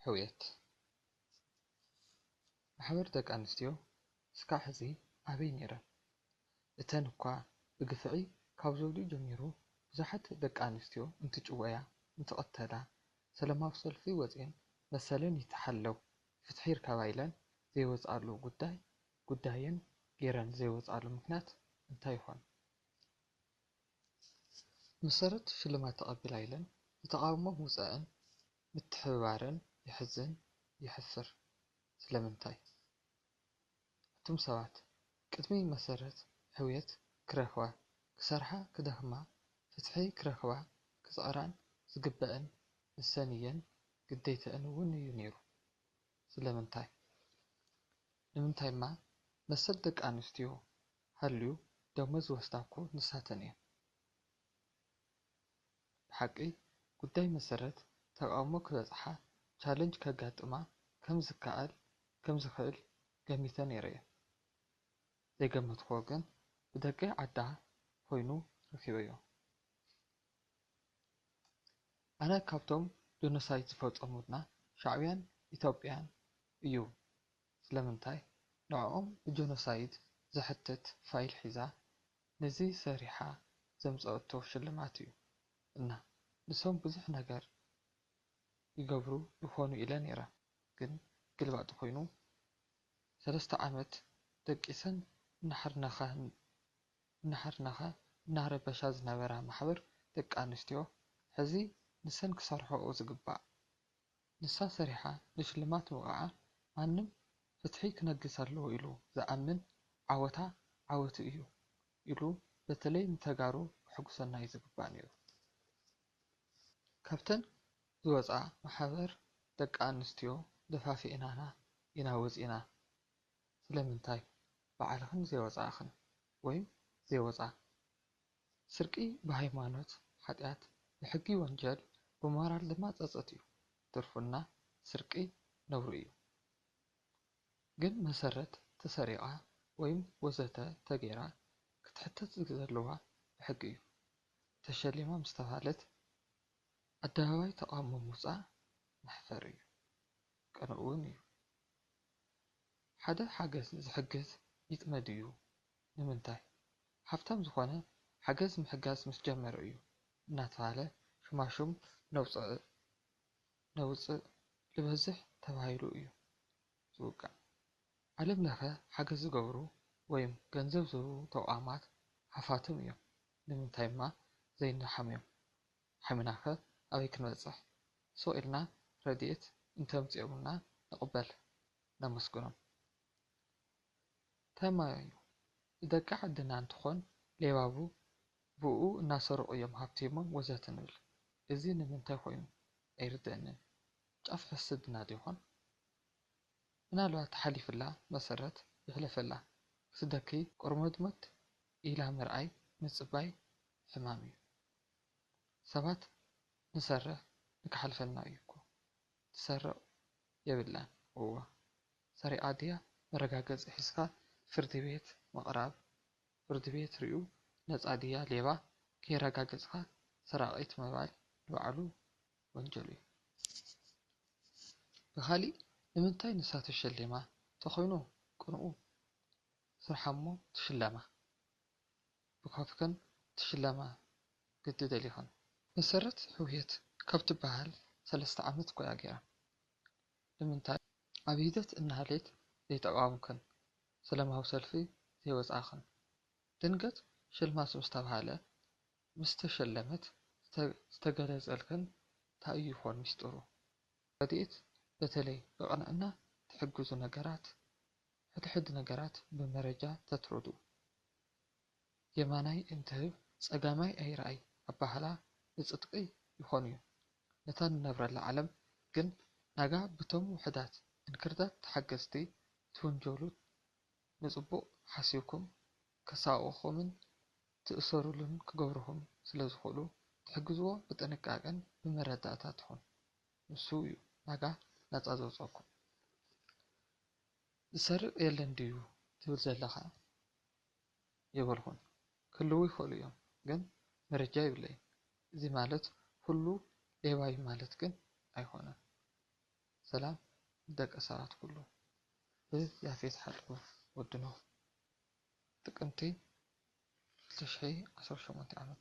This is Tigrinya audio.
ሕውየት ማሕበር ደቂ ኣንስትዮ እስካዕ ሕዚ ኣበይ ነይረን? እተን እኳ ብግፍዒ ካብ ዘውዲኡ ጀሚሩ ብዙሓት ደቂ ኣንስትዮ እንትጭወያ እንትቐተላ ሰላማዊ ሰልፊ ወፂአን መሰለን ይተሓለው ፍትሒ ይርከባ ኢለን ዘይወፅኣሉ ጉዳየን ገይረን ዘይወፅኣሉ ምክንያት እንታይ ይኾን? መሰረት ሽልማት ተቐቢላ ኢለን ዝተቃውሞ ምውፃአን ምትሕብባረን ይሕዝን ይሕፍር። ስለምንታይ? እቶም ሰባት ቅድሚ መሰረት ሕውየት ክረኽባ ክሰርሓ ክደኽማ ፍትሒ ክረኽባ ክፅዕራን ዝግበአን ንሰን እየን ግዴትአን እውን እዩ ነይሩ። ስለምንታይ? ንምንታይማ መሰል ደቂ ኣንስትዮ ሃልዩ ደሞዝ ዝወስዳ እኮ ንሳተን እየን። ብሓቂ ጉዳይ መሰረት ተቃውሞ ክበፅሓ ቻለንጅ ከጋጥማ ከም ዝኽእል ገሚተ ነይረ እየ። ዘይገመትኮ ግን ብደቂ ዓዳ ኮይኑ ረኪበዮ። ኣነ ካብቶም ጆኖሳይድ ዝፈፀሙና ሻዕብያን ኢትዮጵያን እዩ። ስለምንታይ? ንዕኦም ብጆኖሳይድ ዝሕትት ፋይል ሒዛ ነዚ ሰሪሓ ዘምፀአቶ ሽልማት እዩ እና ንሶም ብዙሕ ነገር ይገብሩ ይኾኑ ኢለ ነይረ። ግን ግልባጭ ኮይኑ 3 ዓመት ደቂሰን እናሓርናኸ እናረበሻ ዝነበራ ማሕበር ደቂ ኣንስትዮ ሕዚ ንሰን ክሰርሐኦ ዝግባእ ንሳ ሰሪሓ ንሽልማት ምውቃዓ ማንም ፍትሒ ክነግስ ኣለዎ ኢሉ ዝኣምን ዓወታ ዓወቱ እዩ ኢሉ በተለይ ንተጋሩ ሕጉሰና እዩ ዝግባእ ነይሩ። ካብተን ዝወፃ ማሕበር ደቂ ኣንስትዮ ደፋፊእናና ኢና ወፂና። ስለምንታይ ባዕልኽን ዘይወፃእኽን ወይ ዘይወፃ? ስርቂ ብሃይማኖት ሓጢኣት ብሕጊ ወንጀል ብሞራል ድማ ፀፀት እዩ። ትርፉና ስርቂ ነውሪ እዩ። ግን መሰረት ተሰሪቃ ወይም ወዘተ ተገይራ ክትሕተት ዘለዋ ብሕጊ እዩ። ተሸሊማ ምስ ተባሃለት ኣደባባይ ተቃውሞ ምውፃእ መሕፈሪ እዩ። ቅንዕ እውን እዩ። ሓደ ሓገዝ ዝሕግዝ ይጥመድ እዩ። ንምንታይ? ሃፍታም ዝኾነ ሓገዝ ምሕጋዝ ምስ ጀመረ እዩ እናተባሃለ ሹማሹም ነውፅእ ልበዝሕ ተባሂሉ እዩ ዝውቃዕ። ዓለም ለኸ ሓገዝ ዝገብሩ ወይም ገንዘብ ዝህቡ ተቋማት ሃፋትም እዮም። ንምንታይማ ዘይነሓምዮም? ሓሚናኸ ኣበይ ክንበፅሕ? ስቕ ኢልና ረድኤት እንተምፅኦምና ንቕበል ነመስግኖም። ተማይ እዩ ደቂ ዓድና እንትኾን ሌባ ብኡ እናሰርቑ እዮም ሃብቲሞም ወዘተ ንብል። እዚ ንምንታይ ኮይኑ ኣይርድአንን። ጫፍ ሕስድና ዶ ይኾን? ምናልባት ሓሊፍላ መሰረት ይሕለፈላ ክትደኪ ቁርመድመት ኢላ ምርኣይ ምፅባይ ሕማም እዩ። ሰባት ንሰርሕ ንክሓልፈልና እዩ እኮ። ትሰርቕ የብላን እዋ ሰሪቃ ድያ መረጋገፂ ሒዝካ ፍርዲ ቤት ምቕራብ ፍርዲ ቤት ርኡ ነፃ ድያ ሌባ ከይረጋገፅካ ሰራቂት ምባል ንባዕሉ ወንጀል እዩ። ብኻሊእ ንምንታይ ንሳ ተሸሊማ ተኾይኑ ቅንኡ ስርሓ እሞ ትሽለማ ብከፍከን ትሽለማ ግዲ ደሊኸን። መሰረት ሕውየት ካብ ትበሃል 3 ዓመት ቆያ ገይራ። ንምንታይ ኣብ ሂደት እናሃለየት ዘይተቃወምክን ሰላማዊ ሰልፊ ዘይወፃእኽን? ድንገት ሽልማት ምስ ተባሃለ ምስ ተሸለመት ዝተገለፀልክን እንታይ እዩ ይኾን ሚስጥሩ? ረድኤት በተለይ ብቕንዕና ትሕግዙ ነገራት ሕድሕድ ነገራት ብመረጃ ተትረዱ። የማናይ እንትህብ ፀጋማይ ኣይረኣይ ኣባህላ ንፅድቂ ይኾን እዩ። ነታ ንነብረላ ዓለም ግን ናጋ ብቶም ውሕዳት እንክርዳድ ተሓገዝቲ ትውንጀሉ ንፅቡቅ ሓሲብኩም ከሳቅኹምን ትእሰሩሉን ክገብርኹም ስለዝኽእሉ ትሕግዝዎ ብጥንቃቐን ብመረዳእታ ትኹን። ንሱ እዩ ናጋ ነፃ ዘውፀኩም። ዝሰርቕ የለን ድዩ ትብል ዘለኻ የበልኹን። ክህልው ይኽእሉ እዮም ግን መረጃ ይብለይ። እዚ ማለት ኩሉ ሌባ እዩ ማለት ግን ኣይኮነን። ሰላም ደቂ ሰባት ኩሉ ብያፌት ሓለፉ ወድኖ ጥቅምቲ 2018 ዓ.ም